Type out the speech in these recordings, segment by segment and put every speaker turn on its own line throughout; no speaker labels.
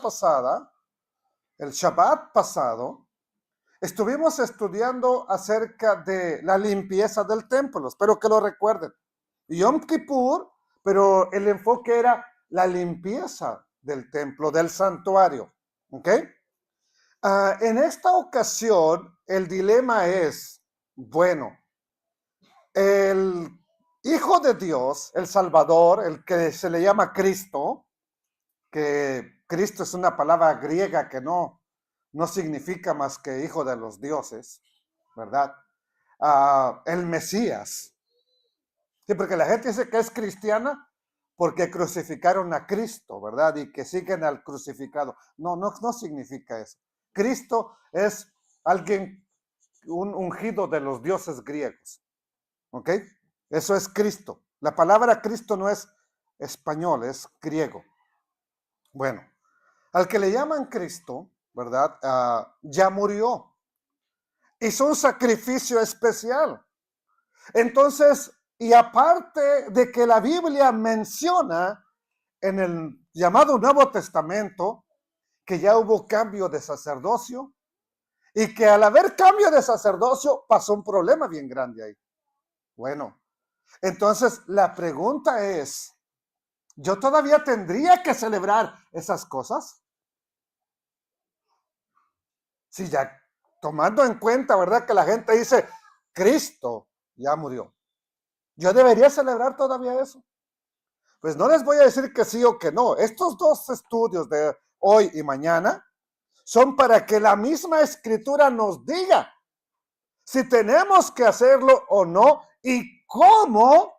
pasada, el Shabbat pasado, estuvimos estudiando acerca de la limpieza del templo. Espero que lo recuerden. Yom Kippur, pero el enfoque era la limpieza del templo, del santuario. ¿Ok? En esta ocasión, el dilema es, bueno, el Hijo de Dios, el Salvador, el que se le llama Cristo, que Cristo es una palabra griega que no significa más que hijo de los dioses, ¿verdad? El Mesías. Sí, porque la gente dice que es cristiana porque crucificaron a Cristo, ¿verdad? Y que siguen al crucificado. No significa eso. Cristo es alguien, un ungido de los dioses griegos. ¿Ok? Eso es Cristo. La palabra Cristo no es español, es griego. Bueno, al que le llaman Cristo, ¿verdad? Ya murió. Hizo un sacrificio especial. Entonces, y aparte de que la Biblia menciona en el llamado Nuevo Testamento que ya hubo cambio de sacerdocio y que al haber cambio de sacerdocio pasó un problema bien grande ahí. Bueno, entonces la pregunta es, ¿yo todavía tendría que celebrar esas cosas? Si ya tomando en cuenta, ¿verdad? Que la gente dice, Cristo ya murió. ¿Yo debería celebrar todavía eso? Pues no les voy a decir que sí o que no. Estos dos estudios de hoy y mañana son para que la misma escritura nos diga si tenemos que hacerlo o no y cómo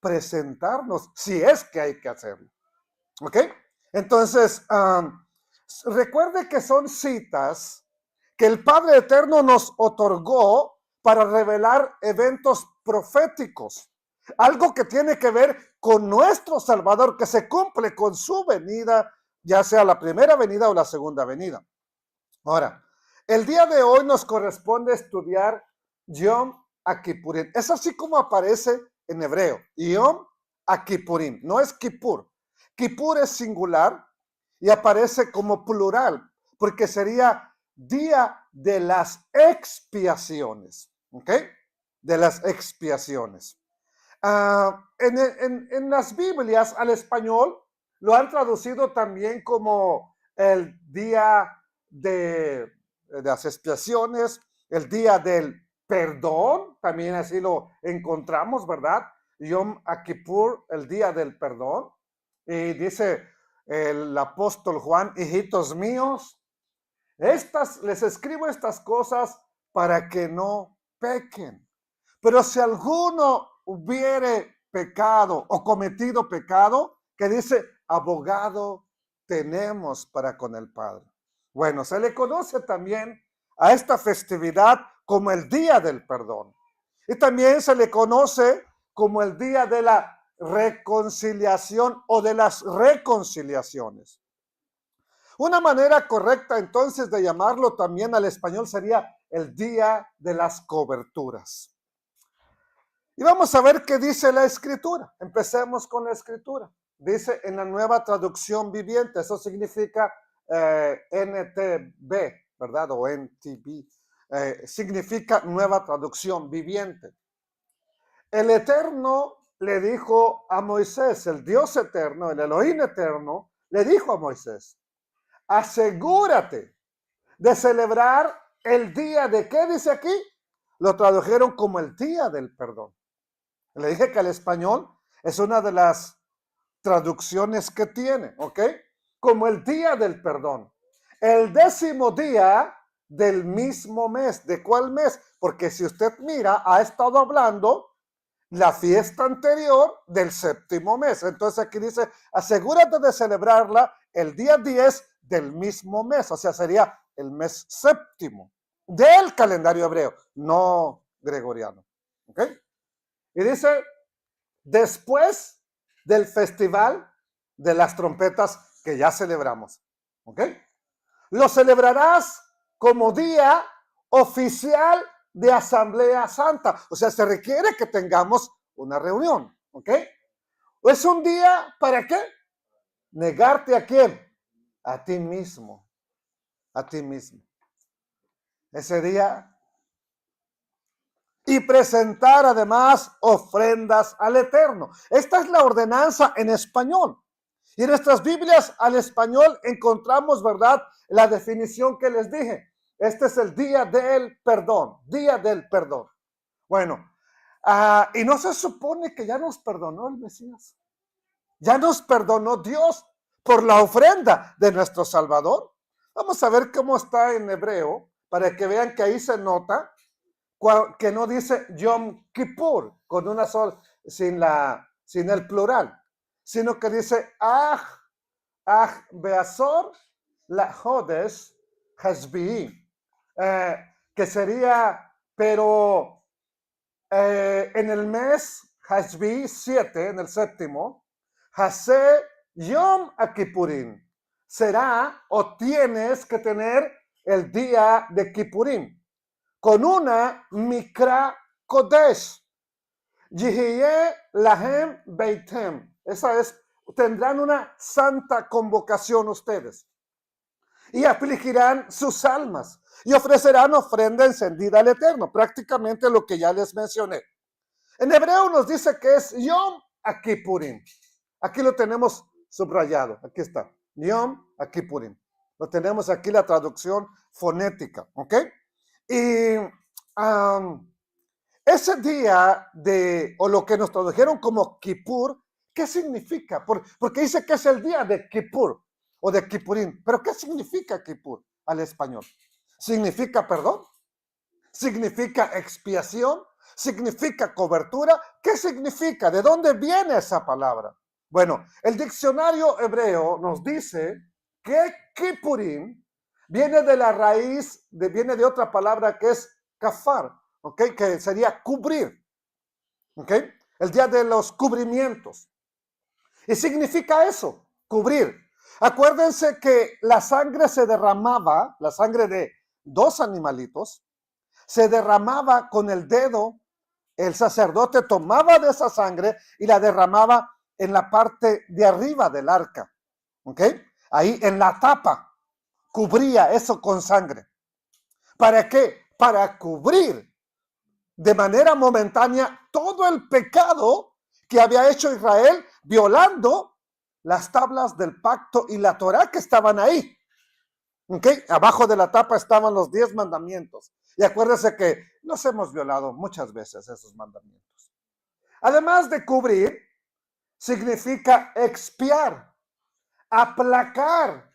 presentarnos, si es que hay que hacerlo. ¿Ok? Entonces, recuerde que son citas que el Padre Eterno nos otorgó para revelar eventos proféticos. Algo que tiene que ver con nuestro Salvador, que se cumple con su venida, ya sea la primera venida o la segunda venida. Ahora, el día de hoy nos corresponde estudiar Yom Kippurim. Es así como aparece en hebreo. Yom Kippurim. No es Kippur. Kippur es singular y aparece como plural, porque sería día de las expiaciones. ¿Ok? De las expiaciones. En las Biblias al español lo han traducido también como el día de las expiaciones, el día del perdón, también así lo encontramos, ¿verdad? Yom Kippur, el día del perdón. Y dice el apóstol Juan, hijitos míos, les escribo estas cosas para que no pequen. Pero si alguno hubiere pecado o cometido pecado, que dice, abogado tenemos para con el Padre. Bueno, se le conoce también a esta festividad como el Día del Perdón. Y también se le conoce como el Día de la Reconciliación o de las reconciliaciones. Una manera correcta entonces de llamarlo también al español sería el Día de las Coberturas. Y vamos a ver qué dice la Escritura. Empecemos con la Escritura. Dice en la Nueva Traducción Viviente, eso significa NTV, ¿verdad? O NTV. Significa Nueva Traducción Viviente. El Eterno le dijo a Moisés, el Dios eterno, el Elohim eterno, le dijo a Moisés, asegúrate de celebrar el día de, ¿qué dice aquí? Lo tradujeron como el Día del Perdón. Le dije que el español es una de las traducciones que tiene, ¿ok? Como el Día del Perdón. El 10º día del mismo mes. ¿De cuál mes? Porque si usted mira, ha estado hablando la fiesta anterior del 7º mes. Entonces aquí dice, asegúrate de celebrarla el día 10 del mismo mes. O sea, sería el mes 7º del calendario hebreo, no gregoriano. ¿Ok? Y dice, después del festival de las trompetas que ya celebramos. ¿Ok? Lo celebrarás como día oficial de Asamblea Santa. O sea, se requiere que tengamos una reunión. ¿Ok? ¿Es un día para qué? Negarte a quién? a ti mismo, a ti mismo. Ese día. Y presentar además ofrendas al Eterno. Esta es la ordenanza en español. Y en nuestras Biblias al español encontramos, ¿verdad?, la definición que les dije. Este es el día del perdón, día del perdón. Bueno, y no se supone que ya nos perdonó el Mesías. Ya nos perdonó Dios por la ofrenda de nuestro Salvador. Vamos a ver cómo está en hebreo, para que vean que ahí se nota que no dice Yom Kippur con una sola, sin el plural, sino que dice Beazor la Hodesh Hasbii, que sería, pero en el mes Hasbii 7, en el séptimo, Hase Yom Kippurim, será o tienes que tener el día de Kippurim con una Mikra Kodesh. Yihye Lahem Beitem. Esa es, tendrán una santa convocación ustedes. Y afligirán sus almas. Y ofrecerán ofrenda encendida al Eterno. Prácticamente lo que ya les mencioné. En hebreo nos dice que es Yom Kippurim. Aquí lo tenemos subrayado. Aquí está. Yom Kippurim. Lo tenemos aquí la traducción fonética. ¿Ok? Y ese día o lo que nos tradujeron como Kippur, ¿qué significa? Porque dice que es el día de Kippur o de Kippurín. ¿Pero qué significa Kippur al español? ¿Significa perdón? ¿Significa expiación? ¿Significa cobertura? ¿Qué significa? ¿De dónde viene esa palabra? Bueno, el diccionario hebreo nos dice que Kippurín viene de la raíz, viene de otra palabra que es kafar, ¿ok? Que sería cubrir, ¿ok? El día de los cubrimientos. Y significa eso, cubrir. Acuérdense que la sangre se derramaba, la sangre de dos animalitos, se derramaba con el dedo. El sacerdote tomaba de esa sangre y la derramaba en la parte de arriba del arca, ¿ok? Ahí en la tapa, cubría eso con sangre. ¿Para qué? Para cubrir de manera momentánea todo el pecado que había hecho Israel, violando las tablas del pacto y la Torá que estaban ahí. ¿Okay? Abajo de la tapa estaban los 10 mandamientos. Y acuérdense que los hemos violado muchas veces esos mandamientos. Además de cubrir, significa expiar, aplacar,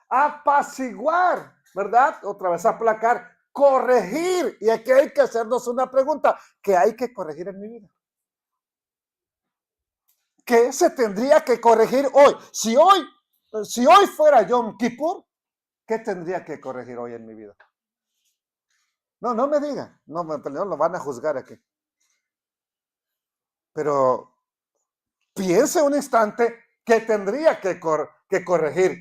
apaciguar, ¿verdad? Otra vez aplacar, corregir. Y aquí hay que hacernos una pregunta. ¿Qué hay que corregir en mi vida? ¿Qué se tendría que corregir hoy? Si hoy fuera Yom Kippur, ¿qué tendría que corregir hoy en mi vida? No me digan. No lo van a juzgar aquí. Pero piense un instante que tendría que corregir.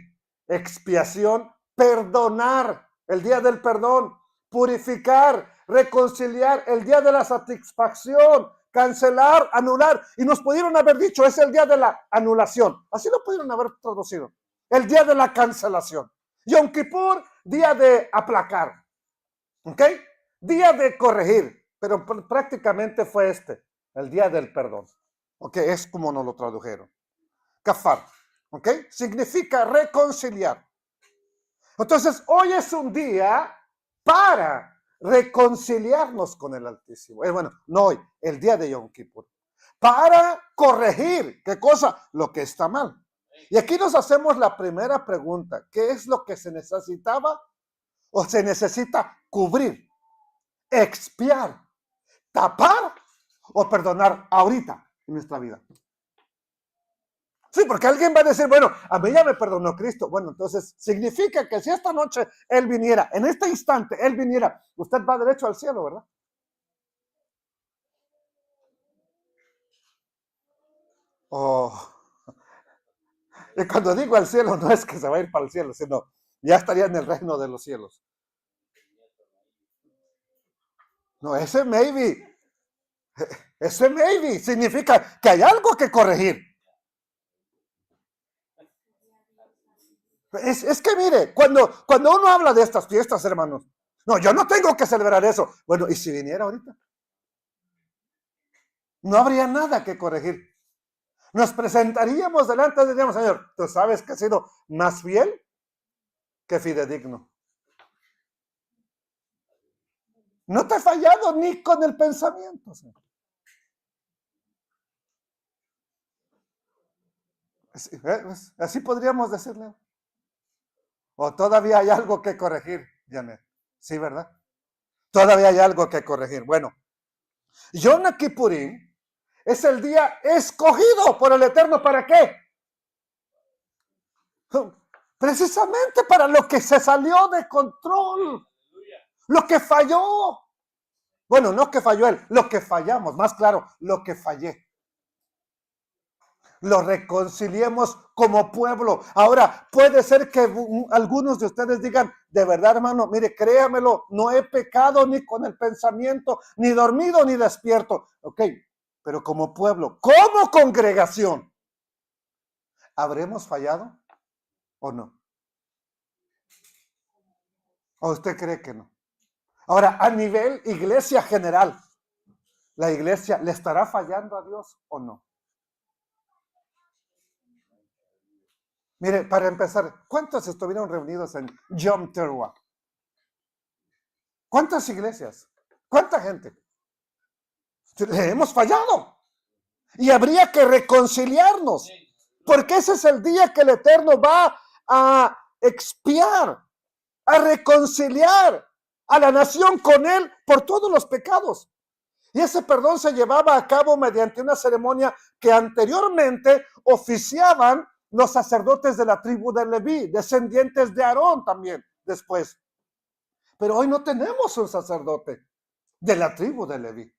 Expiación, perdonar, el día del perdón, purificar, reconciliar, el día de la satisfacción, cancelar, anular. Y nos pudieron haber dicho, es el día de la anulación. Así lo pudieron haber traducido. El día de la cancelación. Yom Kippur, día de aplacar. ¿Ok? Día de corregir. Pero prácticamente fue el día del perdón. ¿Ok? Es como nos lo tradujeron. Kafar. ¿Ok? Significa reconciliar. Entonces, hoy es un día para reconciliarnos con el Altísimo. Bueno, no hoy, el día de Yom Kippur. Para corregir, ¿qué cosa? Lo que está mal. Y aquí nos hacemos la primera pregunta. ¿Qué es lo que se necesitaba o se necesita cubrir, expiar, tapar o perdonar ahorita en nuestra vida? Sí, porque alguien va a decir, bueno, a mí ya me perdonó Cristo. Bueno, entonces significa que si esta noche Él viniera, en este instante Él viniera, usted va derecho al cielo, ¿verdad? Oh. Y cuando digo al cielo, no es que se va a ir para el cielo, sino ya estaría en el reino de los cielos. No, ese maybe significa que hay algo que corregir. Es que mire, cuando uno habla de estas fiestas, hermanos, no, yo no tengo que celebrar eso. Bueno, ¿y si viniera ahorita? No habría nada que corregir. Nos presentaríamos delante de Dios, Señor, tú sabes que has sido más fiel que fidedigno. No te he fallado ni con el pensamiento, Señor. Así podríamos decirle. O todavía hay algo que corregir, Janet. Sí, ¿verdad? Todavía hay algo que corregir. Bueno, Yom Kippurín es el día escogido por el Eterno. ¿Para qué? Precisamente para lo que se salió de control. Lo que falló. Bueno, no que falló él, lo que fallamos. Más claro, lo que fallé. Lo reconciliemos como pueblo. Ahora, puede ser que algunos de ustedes digan, de verdad, hermano, mire, créamelo, no he pecado ni con el pensamiento, ni dormido ni despierto. Ok, pero como pueblo, como congregación, ¿habremos fallado o no? ¿O usted cree que no? Ahora, a nivel iglesia general, ¿la iglesia le estará fallando a Dios o no? Mire, para empezar, ¿cuántos estuvieron reunidos en Yom Teruah? ¿Cuántas iglesias? ¿Cuánta gente? Le hemos fallado. Y habría que reconciliarnos. Porque ese es el día que el Eterno va a expiar, a reconciliar a la nación con Él por todos los pecados. Y ese perdón se llevaba a cabo mediante una ceremonia que anteriormente oficiaban los sacerdotes de la tribu de Leví, descendientes de Aarón también después. Pero hoy no tenemos un sacerdote de la tribu de Leví.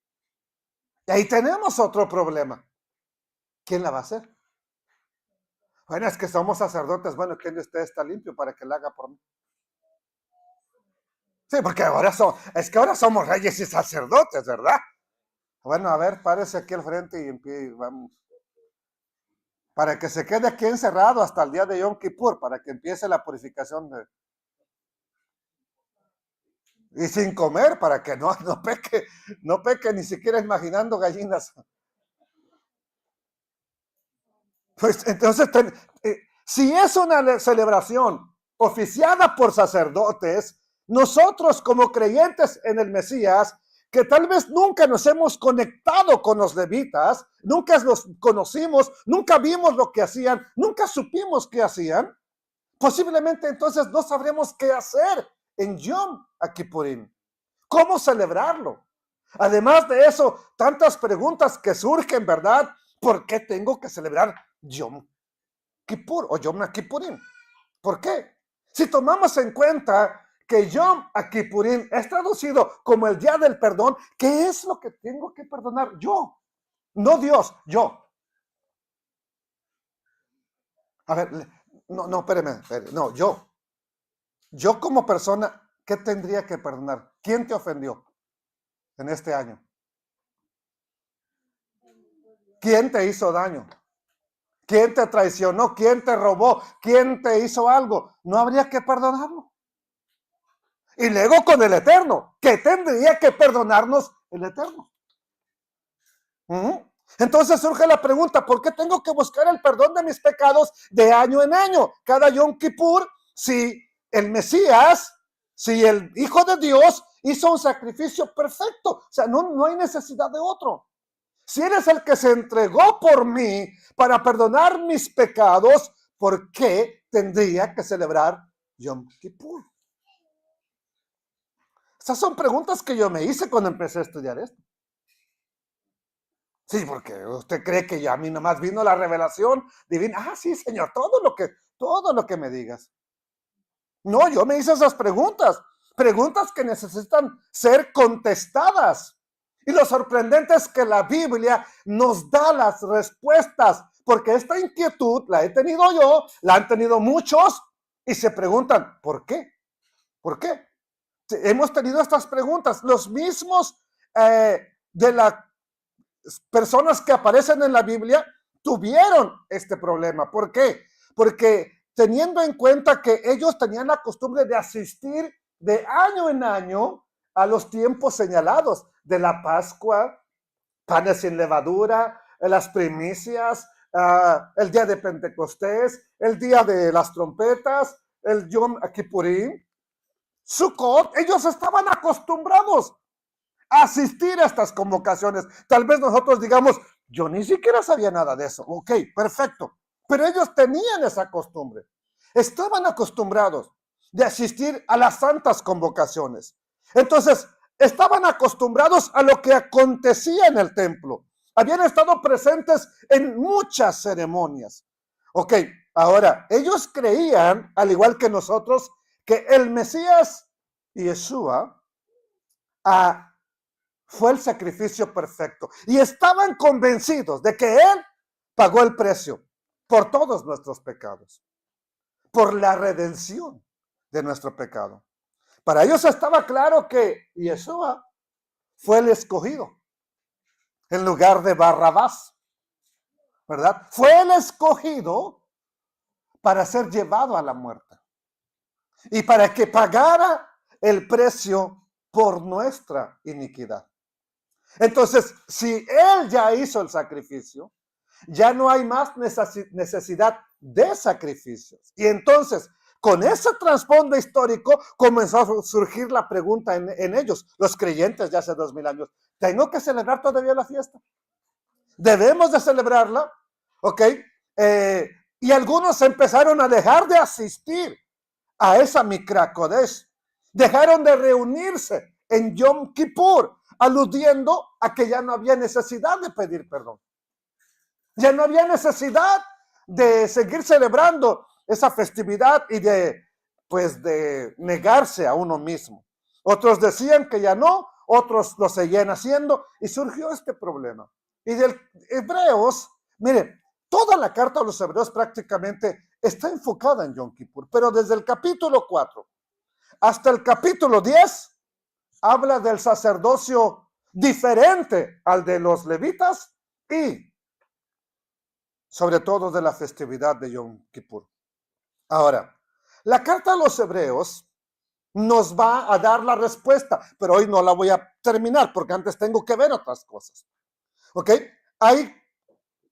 Y ahí tenemos otro problema. ¿Quién la va a hacer? Bueno, es que somos sacerdotes. Bueno, ¿quién de ustedes está limpio para que la haga por mí? Sí, porque es que ahora somos reyes y sacerdotes, ¿verdad? Bueno, a ver, párese aquí al frente y vamos. Para que se quede aquí encerrado hasta el día de Yom Kippur, para que empiece la purificación y sin comer, para que no peque ni siquiera imaginando gallinas. Pues entonces, si es una celebración oficiada por sacerdotes, nosotros como creyentes en el Mesías, que tal vez nunca nos hemos conectado con los levitas, nunca los conocimos, nunca vimos lo que hacían, nunca supimos qué hacían, posiblemente entonces no sabremos qué hacer en Yom Kippurín. ¿Cómo celebrarlo? Además de eso, tantas preguntas que surgen, ¿verdad? ¿Por qué tengo que celebrar Yom Kippur o Yom Kippurín? ¿Por qué? Si tomamos en cuenta que Yom Kippurín es traducido como el día del perdón, ¿qué es lo que tengo que perdonar? Yo, no Dios, yo. A ver, no, espéreme, no, yo. Yo como persona, ¿qué tendría que perdonar? ¿Quién te ofendió en este año? ¿Quién te hizo daño? ¿Quién te traicionó? ¿Quién te robó? ¿Quién te hizo algo? No habría que perdonarlo. Y luego con el Eterno, ¿qué tendría que perdonarnos el Eterno? Entonces surge la pregunta, ¿por qué tengo que buscar el perdón de mis pecados de año en año? Cada Yom Kippur, si el Mesías, si el Hijo de Dios hizo un sacrificio perfecto, o sea, no hay necesidad de otro. Si eres el que se entregó por mí para perdonar mis pecados, ¿por qué tendría que celebrar Yom Kippur? Estas son preguntas que yo me hice cuando empecé a estudiar esto. Sí, porque usted cree que ya a mí nomás vino la revelación divina. Ah, sí, Señor, todo lo que me digas. No, yo me hice esas preguntas que necesitan ser contestadas. Y lo sorprendente es que la Biblia nos da las respuestas, porque esta inquietud la he tenido yo, la han tenido muchos, y se preguntan, ¿por qué? ¿Por qué? Hemos tenido estas preguntas, los mismos de las personas que aparecen en la Biblia tuvieron este problema. ¿Por qué? Porque teniendo en cuenta que ellos tenían la costumbre de asistir de año en año a los tiempos señalados de la Pascua, panes sin levadura, las primicias, el día de Pentecostés, el día de las trompetas, el Yom Kippurim, Sukkot. Ellos estaban acostumbrados a asistir a estas convocaciones. Tal vez nosotros digamos, yo ni siquiera sabía nada de eso. Ok, perfecto. Pero ellos tenían esa costumbre. Estaban acostumbrados de asistir a las santas convocaciones. Entonces, estaban acostumbrados a lo que acontecía en el templo. Habían estado presentes en muchas ceremonias. Ok, ahora, ellos creían, al igual que nosotros, que el Mesías, Yeshua, fue el sacrificio perfecto. Y estaban convencidos de que Él pagó el precio por todos nuestros pecados, por la redención de nuestro pecado. Para ellos estaba claro que Yeshua fue el escogido en lugar de Barrabás, ¿verdad? Fue el escogido para ser llevado a la muerte y para que pagara el precio por nuestra iniquidad. Entonces, si Él ya hizo el sacrificio, ya no hay más necesidad de sacrificios. Y entonces, con ese trasfondo histórico, comenzó a surgir la pregunta en ellos, los creyentes de hace 2000 años. ¿Tengo que celebrar todavía la fiesta? ¿Debemos de celebrarla? ¿Ok? Y algunos empezaron a dejar de asistir a esa Mikra Kodesh. Dejaron de reunirse en Yom Kippur, aludiendo a que ya no había necesidad de pedir perdón. Ya no había necesidad de seguir celebrando esa festividad y de negarse a uno mismo. Otros decían que ya no, otros lo seguían haciendo y surgió este problema. Y del Hebreos, mire, toda la carta a los Hebreos prácticamente está enfocada en Yom Kippur, pero desde el capítulo 4 hasta el capítulo 10 habla del sacerdocio diferente al de los levitas y sobre todo de la festividad de Yom Kippur. Ahora, la carta a los Hebreos nos va a dar la respuesta, pero hoy no la voy a terminar porque antes tengo que ver otras cosas. ¿Ok? Hay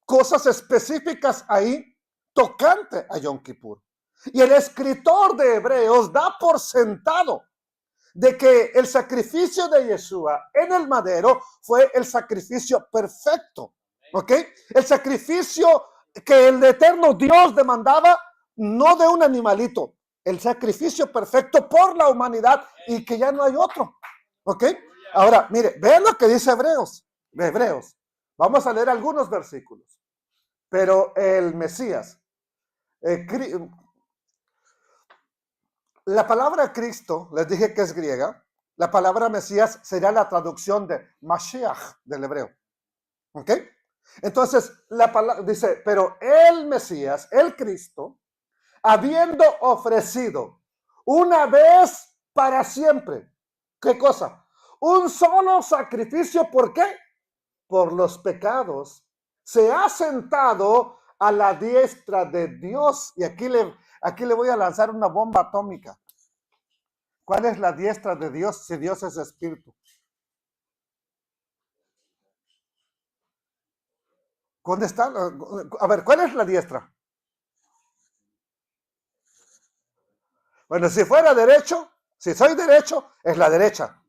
cosas específicas ahí tocante a Yom Kippur. Y el escritor de Hebreos da por sentado de que el sacrificio de Yeshua en el madero fue el sacrificio perfecto. ¿Ok? El sacrificio que el eterno Dios demandaba, no de un animalito, el sacrificio perfecto por la humanidad y que ya no hay otro. ¿Ok? Ahora, mire, vean lo que dice Hebreos. Vamos a leer algunos versículos. Pero el Mesías, la palabra Cristo, les dije que es griega, la palabra Mesías sería la traducción de Mashiach del hebreo. ¿Ok? Entonces, la palabra dice, pero el Mesías, el Cristo, habiendo ofrecido una vez para siempre, ¿qué cosa? Un solo sacrificio, ¿por qué? Por los pecados, se ha sentado a la diestra de Dios. Y aquí le voy a lanzar una bomba atómica. ¿Cuál es la diestra de Dios si Dios es espíritu? ¿Dónde está? A ver, ¿cuál es la diestra? Bueno, si fuera derecho, si soy derecho, es la derecha.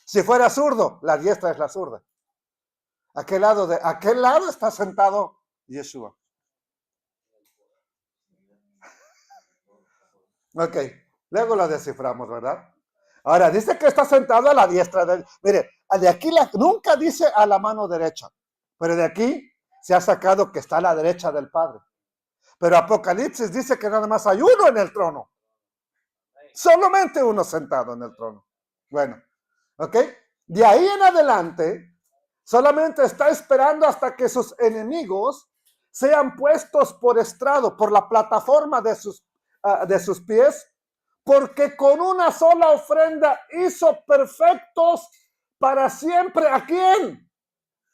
Si fuera zurdo, la diestra es la zurda. ¿A qué lado está sentado Yeshua? Ok, luego lo desciframos, ¿verdad? Ahora, dice que está sentado a la diestra. Mire, de aquí nunca dice a la mano derecha, pero de aquí se ha sacado que está a la derecha del Padre. Pero Apocalipsis dice que nada más hay uno en el trono. Solamente uno sentado en el trono. Bueno, ¿ok? De ahí en adelante, solamente está esperando hasta que sus enemigos sean puestos por estrado, por la plataforma de sus pies, porque con una sola ofrenda hizo perfectos para siempre. ¿A quién?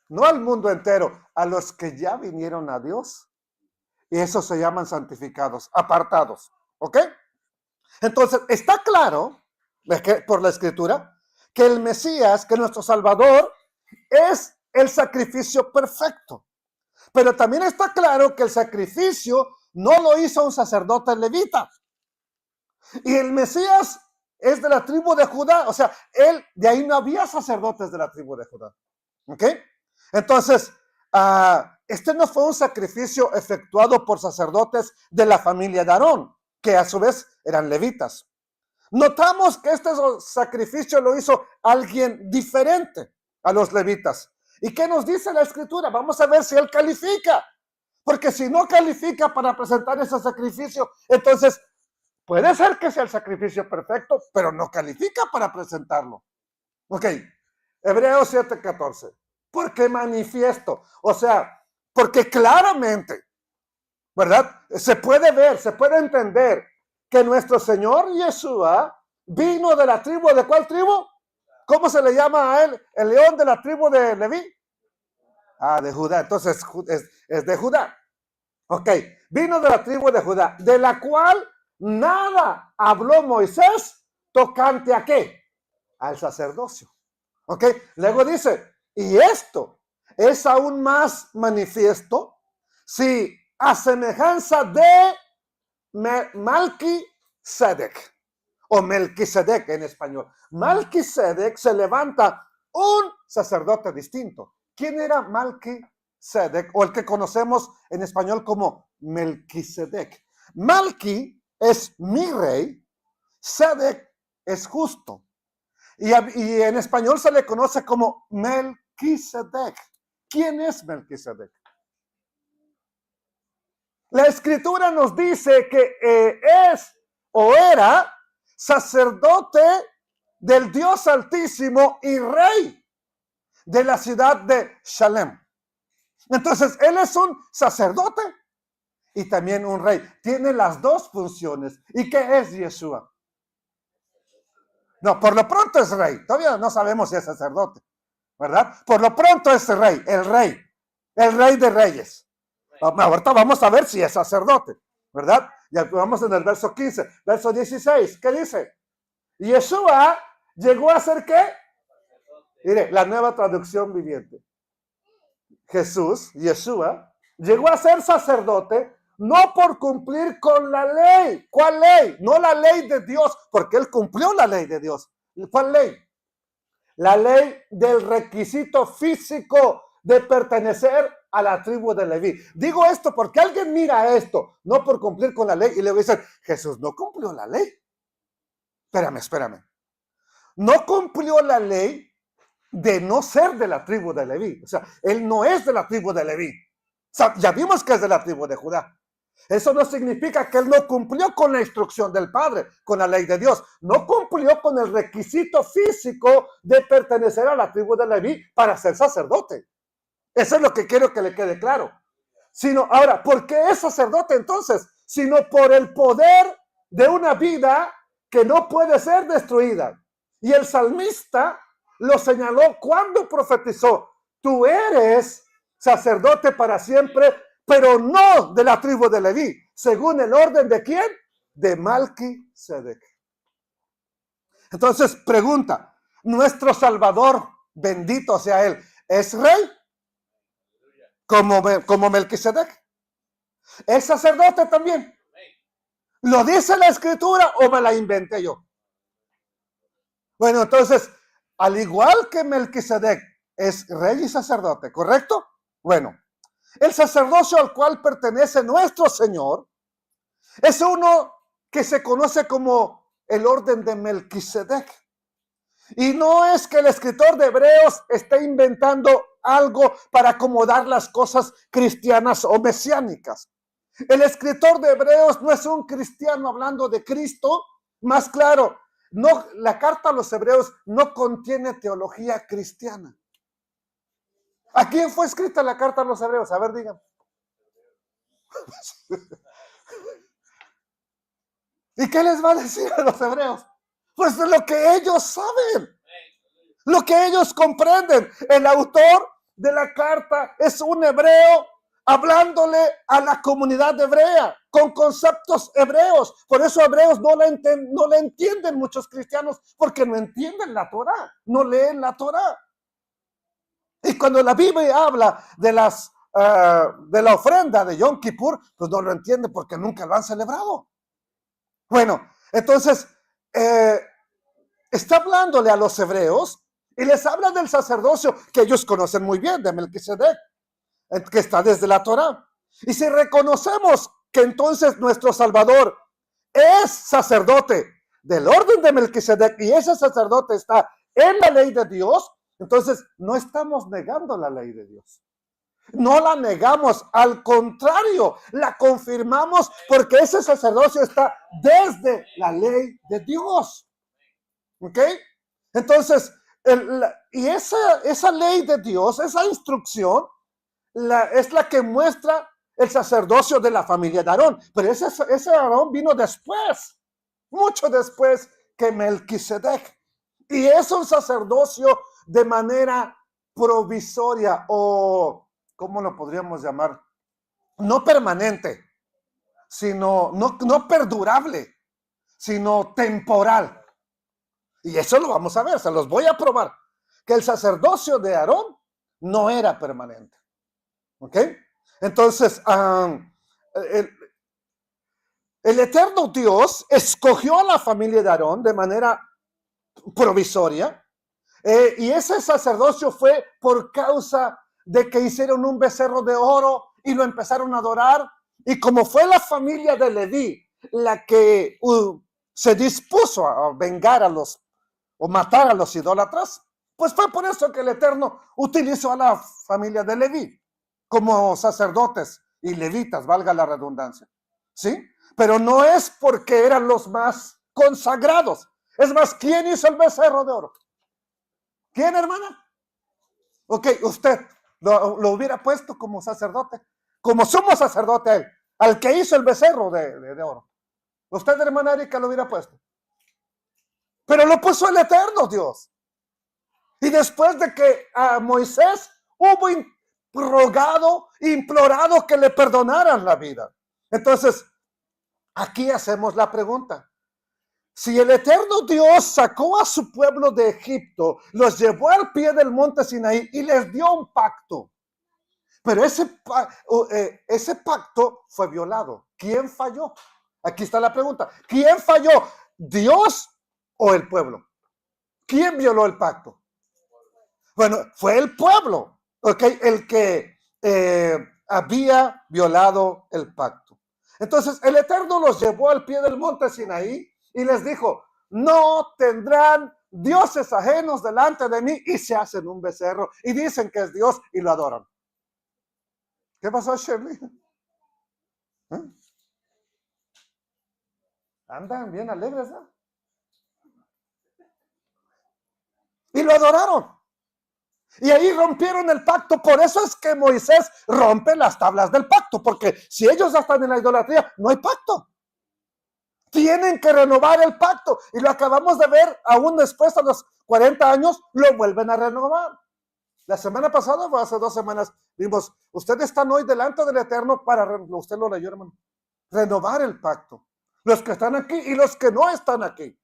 No al mundo entero, a los que ya vinieron a Dios Y esos se llaman santificados, apartados. ¿Ok? Entonces, está claro, por la Escritura, que el Mesías, que nuestro Salvador, es el sacrificio perfecto. Pero también está claro que el sacrificio no lo hizo un sacerdote levita. Y el Mesías es de la tribu de Judá. O sea, de ahí no había sacerdotes de la tribu de Judá. ¿Ok? Entonces, este no fue un sacrificio efectuado por sacerdotes de la familia de Aarón, que a su vez eran levitas. Notamos que este sacrificio lo hizo alguien diferente a los levitas. ¿Y qué nos dice la Escritura? Vamos a ver si él califica. Porque si no califica para presentar ese sacrificio, entonces puede ser que sea el sacrificio perfecto, pero no califica para presentarlo. Ok, Hebreos 7:14. Porque manifiesto, o sea, porque claramente, ¿verdad? Se puede ver, se puede entender que nuestro Señor Yeshua vino de la tribu, ¿de cuál tribu? ¿Cómo se le llama a él? El león de la tribu de Leví. De Judá, entonces es de Judá. Ok, vino de la tribu de Judá, de la cual nada habló Moisés tocante a qué? Al sacerdocio. Ok, luego dice, y esto es aún más manifiesto si a semejanza de Malquisedec, o Melquisedec en español. Malquisedec se levanta un sacerdote distinto. ¿Quién era Malquisedec, o el que conocemos en español como Melquisedec? Malqui es mi rey, Sedec es justo. Y en español se le conoce como Melquisedec. ¿Quién es Melquisedec? La Escritura nos dice que es o era sacerdote del Dios Altísimo y rey de la ciudad de Shalem. Entonces, él es un sacerdote y también un rey. Tiene las dos funciones. ¿Y qué es Yeshua? No, por lo pronto es rey. Todavía no sabemos si es sacerdote, ¿verdad? Por lo pronto es rey de reyes. Ahorita vamos a ver si es sacerdote, ¿verdad? Ya vamos en el verso 15, verso 16. ¿Qué dice? Yeshua llegó a ser ¿qué? Mire, la nueva traducción viviente. Jesús, Yeshua, llegó a ser sacerdote no por cumplir con la ley. ¿Cuál ley? No la ley de Dios, porque él cumplió la ley de Dios. ¿Cuál ley? La ley del requisito físico de pertenecer a la tribu de Leví. Digo esto porque alguien mira esto, no por cumplir con la ley, y le dicen, Jesús no cumplió la ley. Espérame. No cumplió la ley de no ser de la tribu de Leví. O sea, él no es de la tribu de Leví. O sea, ya vimos que es de la tribu de Judá. Eso no significa que él no cumplió con la instrucción del Padre, con la ley de Dios. No cumplió con el requisito físico de pertenecer a la tribu de Leví para ser sacerdote. Eso es lo que quiero que le quede claro. Ahora, ¿por qué es sacerdote entonces? Sino por el poder de una vida que no puede ser destruida. Y el salmista lo señaló cuando profetizó, tú eres sacerdote para siempre, pero no de la tribu de Leví, según el orden de ¿quién? De Malquisedec. Entonces pregunta, ¿nuestro Salvador, bendito sea él, es rey? Como Melquisedec. ¿Es sacerdote también? ¿Lo dice la Escritura o me la inventé yo? Bueno, entonces, al igual que Melquisedec es rey y sacerdote, ¿correcto? Bueno, el sacerdocio al cual pertenece nuestro Señor es uno que se conoce como el orden de Melquisedec. Y no es que el escritor de Hebreos esté inventando algo para acomodar las cosas cristianas o mesiánicas. El escritor de Hebreos no es un cristiano hablando de Cristo. Más claro, no, la carta a los Hebreos no contiene teología cristiana. ¿A quién fue escrita la carta a los Hebreos? A ver, digan. ¿Y qué les va a decir a los Hebreos? Pues de lo que ellos saben, lo que ellos comprenden. El autor de la carta es un hebreo hablándole a la comunidad hebrea con conceptos hebreos. Por eso hebreos no le entienden muchos cristianos, porque no entienden la Torá, no leen la Torá. Y cuando la Biblia habla de la ofrenda de Yom Kippur, pues no lo entiende porque nunca lo han celebrado. Bueno, entonces está hablándole a los hebreos y les habla del sacerdocio que ellos conocen muy bien, de Melquisedec, que está desde la Torá. Y si reconocemos que entonces nuestro Salvador es sacerdote del orden de Melquisedec y ese sacerdote está en la ley de Dios, entonces no estamos negando la ley de Dios. No la negamos, al contrario, la confirmamos porque ese sacerdocio está desde la ley de Dios. ¿Ok? Entonces, esa ley de Dios, esa instrucción, es la que muestra el sacerdocio de la familia de Aarón. Pero ese Aarón vino después, mucho después que Melquisedec. Y es un sacerdocio de manera provisoria o, ¿cómo lo podríamos llamar? No permanente, sino no perdurable, sino temporal. Y eso lo vamos a ver, se los voy a probar, que el sacerdocio de Aarón no era permanente. ¿Ok? Entonces, el eterno Dios escogió a la familia de Aarón de manera provisoria, y ese sacerdocio fue por causa de que hicieron un becerro de oro y lo empezaron a adorar, y como fue la familia de Leví la que se dispuso a vengar o matar a los idólatras, pues fue por eso que el Eterno utilizó a la familia de Leví como sacerdotes y levitas, valga la redundancia, ¿sí? Pero no es porque eran los más consagrados. Es más, ¿quién hizo el becerro de oro? ¿Quién, hermana? Ok, usted lo hubiera puesto como sacerdote, como sumo sacerdote a él, al que hizo el becerro de oro. Usted, hermana Erika, lo hubiera puesto. Pero lo puso el eterno Dios. Y después de que a Moisés hubo rogado, implorado que le perdonaran la vida. Entonces, aquí hacemos la pregunta. Si el eterno Dios sacó a su pueblo de Egipto, los llevó al pie del monte Sinaí y les dio un pacto, pero ese pacto fue violado. ¿Quién falló? Aquí está la pregunta. ¿Quién falló? ¿Dios o el pueblo? ¿Quién violó el pacto? Bueno, fue el pueblo, ¿ok? El que había violado el pacto. Entonces, el Eterno los llevó al pie del monte Sinaí y les dijo, no tendrán dioses ajenos delante de mí, y se hacen un becerro y dicen que es Dios y lo adoran. ¿Qué pasó, Shirley? ¿Eh? Andan bien alegres, ¿no? Y lo adoraron. Y ahí rompieron el pacto. Por eso es que Moisés rompe las tablas del pacto, porque si ellos ya están en la idolatría, no hay pacto. Tienen que renovar el pacto. Y lo acabamos de ver, aún después, a los 40 años, lo vuelven a renovar. La semana pasada, o hace 2 semanas, vimos, ustedes están hoy delante del Eterno para, usted lo leyó, hermano, renovar el pacto. Los que están aquí y los que no están aquí.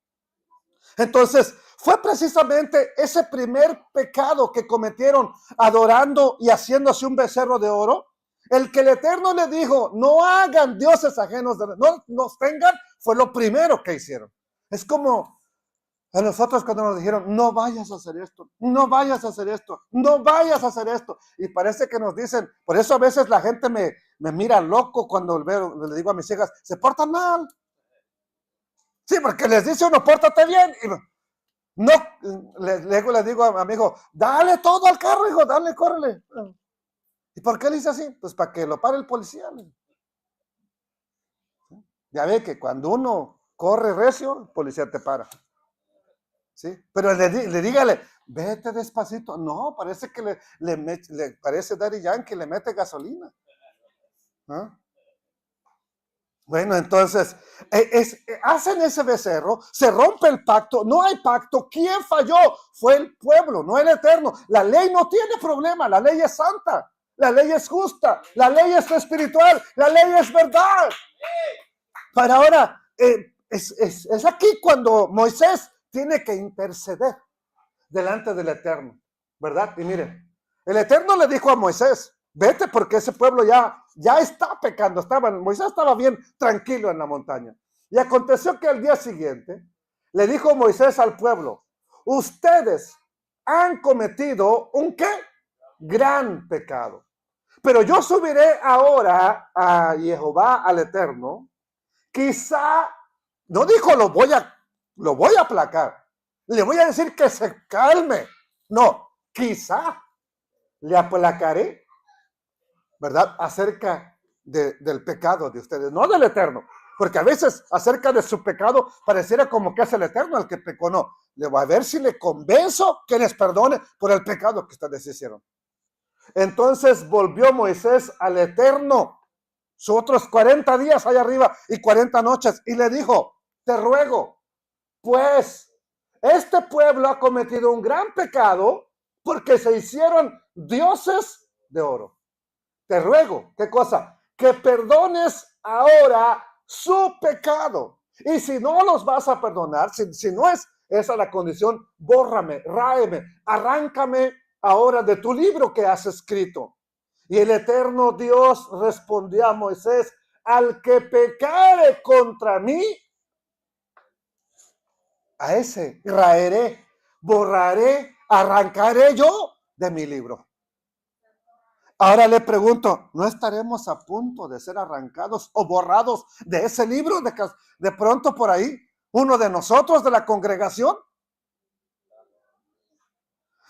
Entonces, fue precisamente ese primer pecado que cometieron adorando y haciéndose un becerro de oro, el que el Eterno le dijo, no hagan dioses ajenos, no los tengan, fue lo primero que hicieron. Es como a nosotros cuando nos dijeron, no vayas a hacer esto, no vayas a hacer esto, no vayas a hacer esto. Y parece que nos dicen, por eso a veces la gente me mira loco cuando le digo a mis hijas, se portan mal. Sí, porque les dice uno, pórtate bien. Y no, luego le digo a mi hijo, dale todo al carro, hijo, dale, córrele. ¿Y por qué le dice así? Pues para que lo pare el policía. Ya ve que cuando uno corre recio, el policía te para. ¿Sí? Pero dígale, vete despacito. No, parece que le parece Daddy Yankee, le mete gasolina. ¿Ah? Bueno, entonces, hacen ese becerro, se rompe el pacto, no hay pacto. ¿Quién falló? Fue el pueblo, no el Eterno. La ley no tiene problema, la ley es santa. la ley es justa, la ley es espiritual, la ley es verdad. Pero ahora, es aquí cuando Moisés tiene que interceder delante del Eterno, ¿verdad? Y miren, el Eterno le dijo a Moisés, vete porque ese pueblo ya está pecando. Moisés estaba bien tranquilo en la montaña. Y aconteció que al día siguiente le dijo Moisés al pueblo, ustedes han cometido un ¿qué? Gran pecado. Pero yo subiré ahora a Jehová, al Eterno. Quizá, no dijo lo voy a aplacar. Le voy a decir que se calme. No, quizá le aplacaré, ¿verdad? Acerca del pecado de ustedes, no del Eterno. Porque a veces acerca de su pecado pareciera como que es el Eterno el que pecó. No, le voy a ver si le convenzo que les perdone por el pecado que ustedes hicieron. Entonces volvió Moisés al Eterno, sus otros 40 días allá arriba y 40 noches, y le dijo, te ruego, pues este pueblo ha cometido un gran pecado porque se hicieron dioses de oro. Te ruego, ¿qué cosa? Que perdones ahora su pecado. Y si no los vas a perdonar, si no es esa la condición, bórrame, ráeme, arráncame ahora de tu libro que has escrito. Y el eterno Dios respondió a Moisés, al que pecare contra mí, a ese raeré, borraré, arrancaré yo de mi libro. Ahora le pregunto, ¿no estaremos a punto de ser arrancados o borrados de ese libro de pronto por ahí? ¿Uno de nosotros, de la congregación?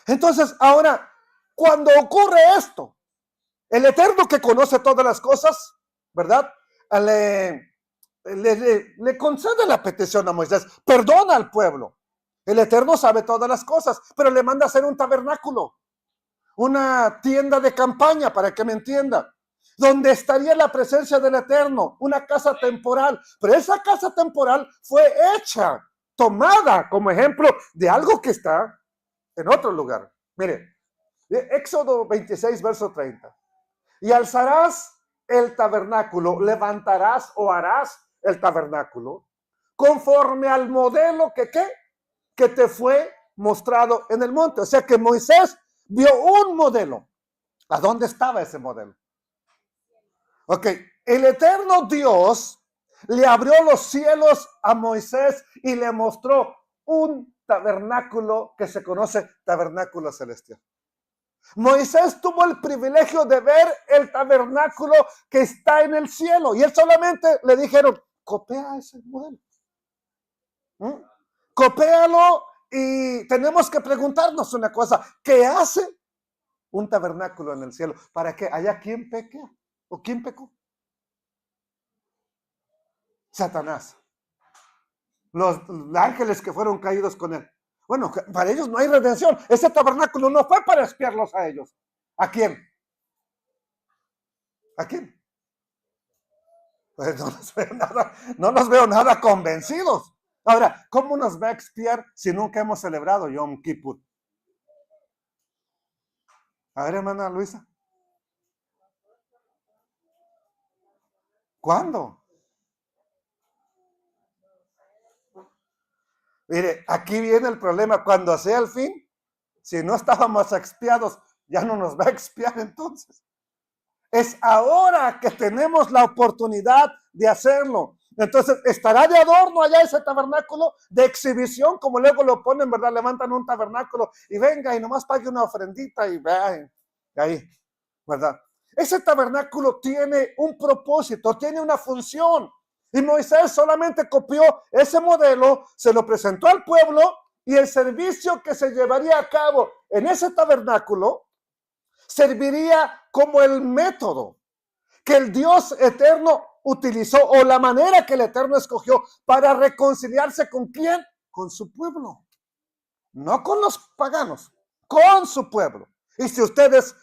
Entonces, ahora, cuando ocurre esto, el Eterno que conoce todas las cosas, ¿verdad? Le concede la petición a Moisés, perdona al pueblo. El Eterno sabe todas las cosas, pero le manda a hacer un tabernáculo, una tienda de campaña, para que me entienda, donde estaría la presencia del Eterno, una casa temporal. Pero esa casa temporal fue hecha, tomada como ejemplo de algo que está en otro lugar. Mire, Éxodo 26, verso 30. Y alzarás el tabernáculo, levantarás o harás el tabernáculo conforme al modelo que te fue mostrado en el monte. O sea que Moisés vio un modelo. ¿A dónde estaba ese modelo? Ok, el eterno Dios le abrió los cielos a Moisés y le mostró un tabernáculo que se conoce tabernáculo celestial. Moisés tuvo el privilegio de ver el tabernáculo que está en el cielo y él solamente le dijeron, copia ese modelo. Copéalo y tenemos que preguntarnos una cosa, ¿qué hace un tabernáculo en el cielo? ¿Para que haya quien peque? ¿O quién pecó? Satanás. Los ángeles que fueron caídos con él. Bueno, para ellos no hay redención. Ese tabernáculo no fue para espiarlos a ellos. ¿A quién? ¿A quién? Pues no los veo nada convencidos. Ahora, ¿cómo nos va a expiar si nunca hemos celebrado Yom Kippur? A ver, hermana Luisa. ¿Cuándo? Mire, aquí viene el problema. Cuando sea el fin, si no estábamos expiados, ya no nos va a expiar entonces. Es ahora que tenemos la oportunidad de hacerlo. Entonces, ¿estará de adorno allá ese tabernáculo de exhibición? Como luego lo ponen, ¿verdad? Levantan un tabernáculo y venga y nomás pague una ofrendita y vean, ahí, ¿verdad? Ese tabernáculo tiene un propósito, tiene una función. Y Moisés solamente copió ese modelo, se lo presentó al pueblo y el servicio que se llevaría a cabo en ese tabernáculo serviría como el método que el Dios eterno utilizó o la manera que el Eterno escogió para reconciliarse con ¿quién? Con su pueblo. No con los paganos, con su pueblo. Y si ustedes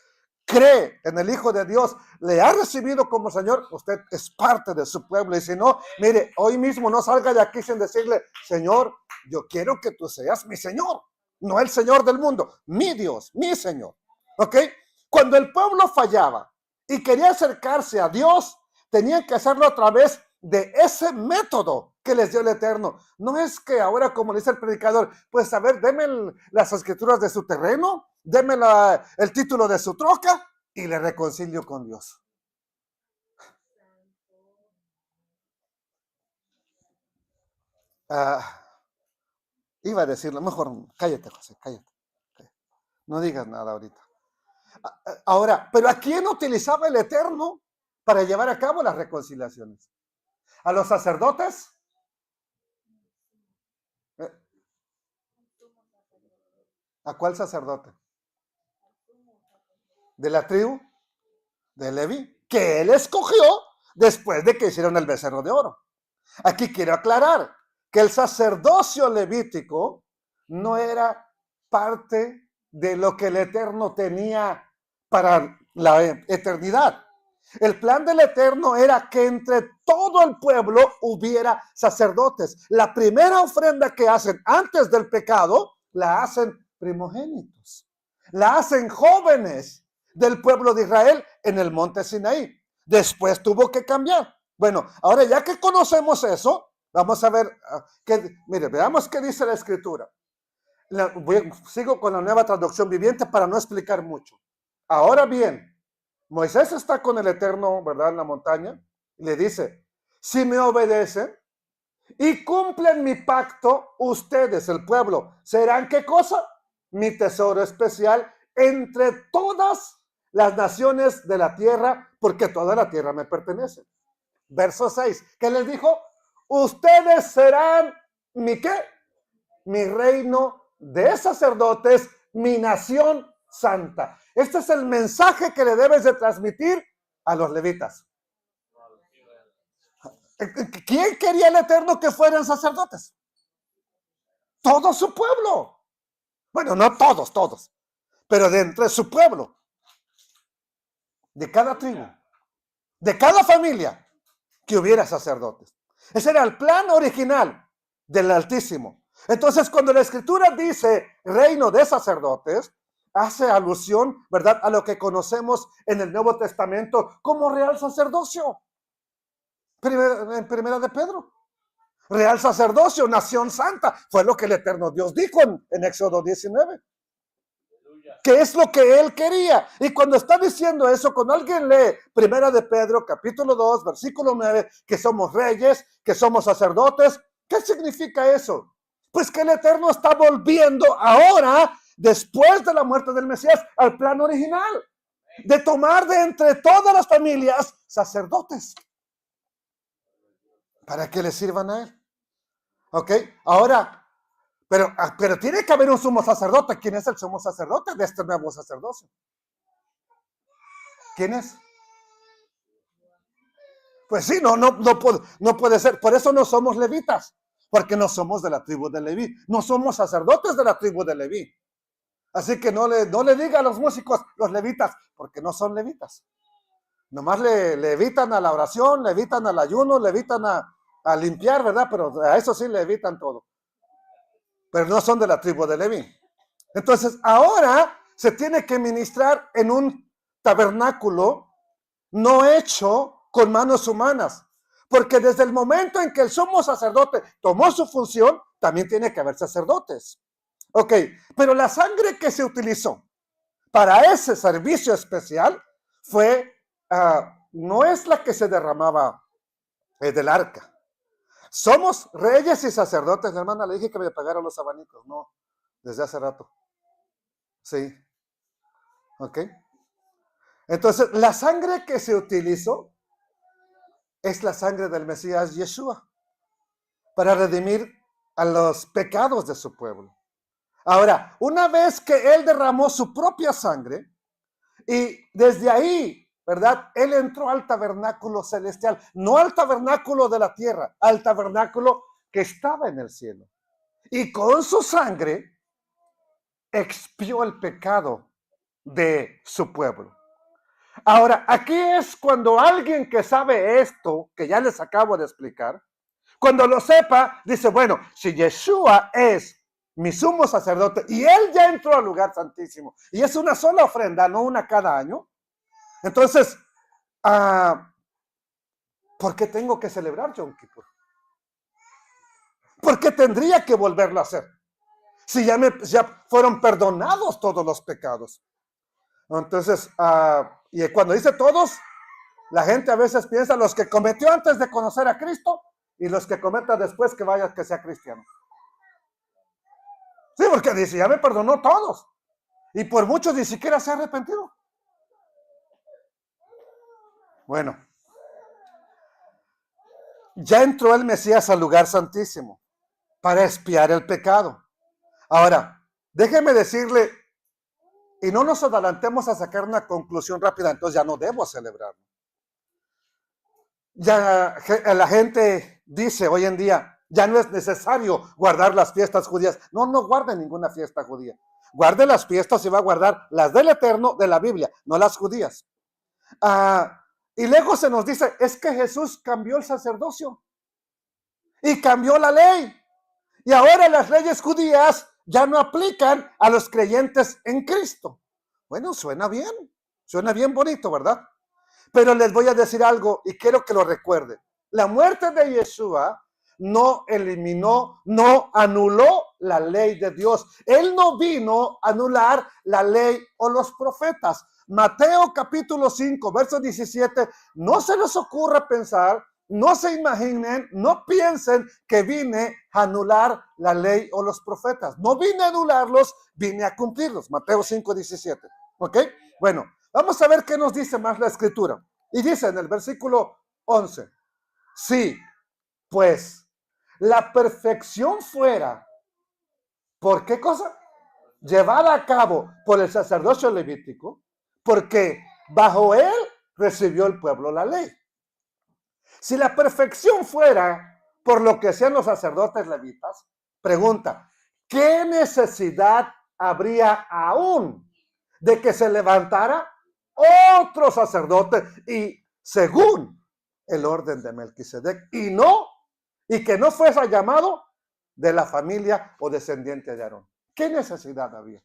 cree en el Hijo de Dios, le ha recibido como Señor, usted es parte de su pueblo. Y si no, mire, hoy mismo no salga de aquí sin decirle, Señor, yo quiero que tú seas mi Señor, no el Señor del mundo, mi Dios, mi Señor. ¿Ok? Cuando el pueblo fallaba y quería acercarse a Dios, tenían que hacerlo a través de ese método que les dio el Eterno. No es que ahora, como dice el predicador, pues a ver, deme las escrituras de su terreno, deme el título de su troca y le reconcilio con Dios. Iba a decirlo, mejor cállate, José, cállate. No digas nada ahorita. Ahora, ¿pero a quién utilizaba el Eterno para llevar a cabo las reconciliaciones? ¿A los sacerdotes? ¿A cuál sacerdote? ¿De la tribu de Leví? Que él escogió después de que hicieron el becerro de oro. Aquí quiero aclarar que el sacerdocio levítico no era parte de lo que el Eterno tenía para la eternidad. El plan del Eterno era que entre todo el pueblo hubiera sacerdotes. La primera ofrenda que hacen antes del pecado, la hacen primogénitos. La hacen jóvenes del pueblo de Israel en el monte Sinaí. Después tuvo que cambiar. Bueno, ahora ya que conocemos eso, vamos a ver, mire, veamos qué dice la Escritura. Sigo con la Nueva Traducción Viviente para no explicar mucho. Ahora bien, Moisés está con el Eterno, ¿verdad? En la montaña, y le dice, si me obedecen y cumplen mi pacto, ustedes, el pueblo, ¿serán qué cosa? Mi tesoro especial entre todas las naciones de la tierra, porque toda la tierra me pertenece. Verso 6, ¿qué les dijo? Ustedes serán mi ¿qué? Mi reino de sacerdotes, mi nación santa. Este es el mensaje que le debes de transmitir a los levitas. ¿Quién quería el Eterno que fueran sacerdotes? Todo su pueblo. Bueno, no todos, pero de entre su pueblo, de cada tribu, de cada familia, que hubiera sacerdotes. Ese era el plan original del Altísimo. Entonces, cuando la Escritura dice reino de sacerdotes, hace alusión, ¿verdad?, a lo que conocemos en el Nuevo Testamento como real sacerdocio. En Primera de Pedro. Real sacerdocio, nación santa, fue lo que el Eterno Dios dijo en Éxodo 19. ¿Qué es lo que él quería? Y cuando está diciendo eso, cuando alguien lee Primera de Pedro, capítulo 2, versículo 9, que somos reyes, que somos sacerdotes, ¿qué significa eso? Pues que el Eterno está volviendo ahora, después de la muerte del Mesías, al plan original, de tomar de entre todas las familias sacerdotes, para que le sirvan a él. ¿Ok? Ahora, pero tiene que haber un sumo sacerdote. ¿Quién es el sumo sacerdote de este nuevo sacerdocio? ¿Quién es? Pues sí, no puede ser. Por eso no somos levitas, porque no somos de la tribu de Leví. No somos sacerdotes de la tribu de Leví. Así que no le diga a los músicos, los levitas, porque no son levitas. Nomás le evitan a la oración, le evitan al ayuno, le evitan a limpiar, ¿verdad? Pero a eso sí le evitan todo. Pero no son de la tribu de Leví. Entonces, ahora se tiene que ministrar en un tabernáculo no hecho con manos humanas. Porque desde el momento en que el sumo sacerdote tomó su función, también tiene que haber sacerdotes. Ok, pero la sangre que se utilizó para ese servicio especial no es la que se derramaba del arca. Somos reyes y sacerdotes. La hermana le dije que me apagaron los abanicos. No, desde hace rato. Sí. Ok. Entonces, la sangre que se utilizó es la sangre del Mesías Yeshua para redimir a los pecados de su pueblo. Ahora, una vez que él derramó su propia sangre y desde ahí, ¿verdad? Él entró al tabernáculo celestial, no al tabernáculo de la tierra, al tabernáculo que estaba en el cielo. Y con su sangre expió el pecado de su pueblo. Ahora, aquí es cuando alguien que sabe esto, que ya les acabo de explicar, cuando lo sepa, dice, bueno, si Yeshua es mi sumo sacerdote, y él ya entró al lugar santísimo, y es una sola ofrenda, no una cada año. Entonces, ¿por qué tengo que celebrar Yom Kippur? ¿Por qué tendría que volverlo a hacer? Si ya fueron perdonados todos los pecados. Entonces, y cuando dice todos, la gente a veces piensa los que cometió antes de conocer a Cristo y los que cometa después que sea cristiano. Sí, porque dice, ya me perdonó todos. Y por muchos ni siquiera se ha arrepentido. Bueno, ya entró el Mesías al lugar santísimo para expiar el pecado. Ahora, déjeme decirle, y no nos adelantemos a sacar una conclusión rápida, entonces ya no debo celebrarlo. Ya la gente dice hoy en día, ya no es necesario guardar las fiestas judías. No guarde ninguna fiesta judía. Guarde las fiestas y va a guardar las del Eterno de la Biblia, no las judías. Y luego se nos dice, es que Jesús cambió el sacerdocio y cambió la ley. Y ahora las leyes judías ya no aplican a los creyentes en Cristo. Bueno, suena bien bonito, ¿verdad? Pero les voy a decir algo y quiero que lo recuerden. La muerte de Yeshua no eliminó, no anuló la ley de Dios. Él no vino a anular la ley o los profetas. Mateo capítulo 5, verso 17, no se les ocurra pensar, no se imaginen, no piensen que vine a anular la ley o los profetas. No vine a anularlos, vine a cumplirlos. Mateo 5, 17. ¿Ok? Bueno, vamos a ver qué nos dice más la escritura. Y dice en el versículo 11, sí, pues la perfección fuera, ¿por qué cosa? Llevada a cabo por el sacerdocio levítico, porque bajo él recibió el pueblo la ley. Si la perfección fuera por lo que hacían los sacerdotes levitas, pregunta, ¿qué necesidad habría aún de que se levantara otro sacerdote y según el orden de Melquisedec y que no fuese llamado de la familia o descendiente de Aarón? ¿Qué necesidad había?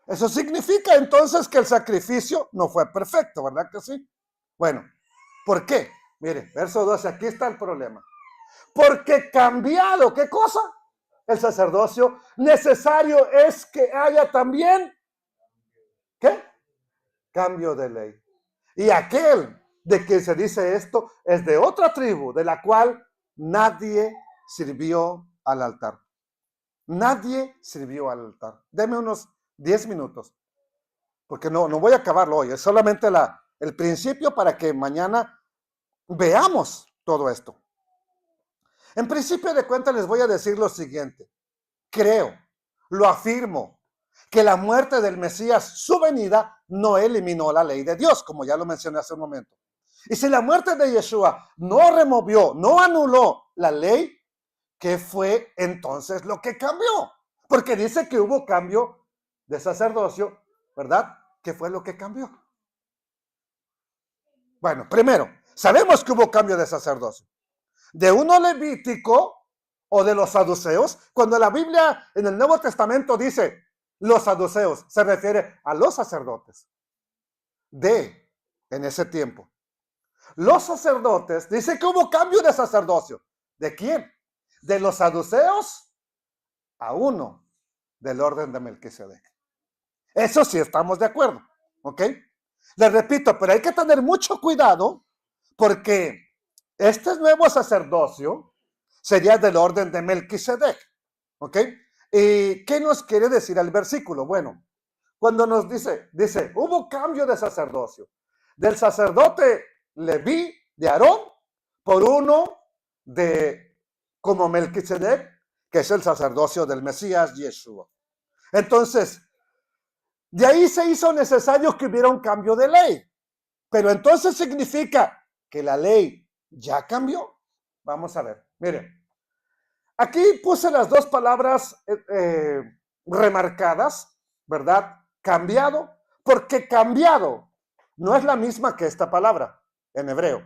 Eso significa entonces que el sacrificio no fue perfecto, ¿verdad que sí? Bueno, ¿por qué? Mire, verso 12, aquí está el problema. Porque cambiado, ¿qué cosa? El sacerdocio, necesario es que haya también, ¿qué? Cambio de ley. Y aquel de quien se dice esto es de otra tribu, de la cual nadie sirvió al altar. Nadie sirvió al altar. Deme unos 10 minutos, porque no voy a acabarlo hoy, es solamente el principio para que mañana veamos todo esto. En principio de cuentas les voy a decir lo siguiente. Creo, lo afirmo, que la muerte del Mesías, su venida, no eliminó la ley de Dios, como ya lo mencioné hace un momento. Y si la muerte de Yeshua no removió, no anuló la ley, ¿qué fue entonces lo que cambió? Porque dice que hubo cambio de sacerdocio, ¿verdad? ¿Qué fue lo que cambió? Bueno, primero, sabemos que hubo cambio de sacerdocio. De uno levítico o de los saduceos, cuando la Biblia en el Nuevo Testamento dice los saduceos, se refiere a los sacerdotes en ese tiempo. Los sacerdotes, dice que hubo cambio de sacerdocio. ¿De quién? De los saduceos a uno del orden de Melquisedec. Eso sí estamos de acuerdo, ¿ok? Les repito, pero hay que tener mucho cuidado porque este nuevo sacerdocio sería del orden de Melquisedec, ¿ok? ¿Y qué nos quiere decir el versículo? Bueno, cuando nos dice, hubo cambio de sacerdocio, del sacerdote Leví de Aarón por uno como Melquisedec, que es el sacerdocio del Mesías Yeshua. Entonces, de ahí se hizo necesario que hubiera un cambio de ley. Pero entonces significa que la ley ya cambió. Vamos a ver, miren. Aquí puse las dos palabras remarcadas, ¿verdad? Cambiado, porque cambiado no es la misma que esta palabra en hebreo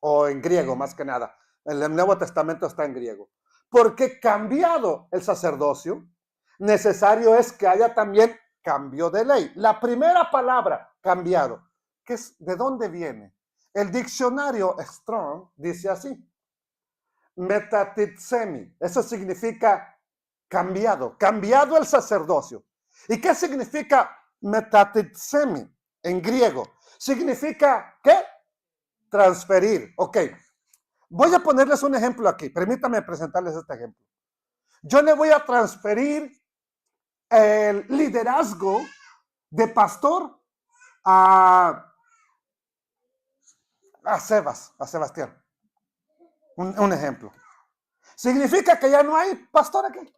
o en griego más que nada. El Nuevo Testamento está en griego. porque cambiado el sacerdocio, necesario es que haya también cambio de ley. La primera palabra, cambiado, ¿de dónde viene? El diccionario Strong dice así: metatitsemi. Eso significa cambiado, cambiado el sacerdocio. ¿Y qué significa metatitsemi en griego? Significa, ¿qué? Transferir. Ok. Voy a ponerles un ejemplo aquí. Permítanme presentarles este ejemplo. Yo le voy a transferir el liderazgo de pastor a Sebastián. Un ejemplo. Significa que ya no hay pastor aquí.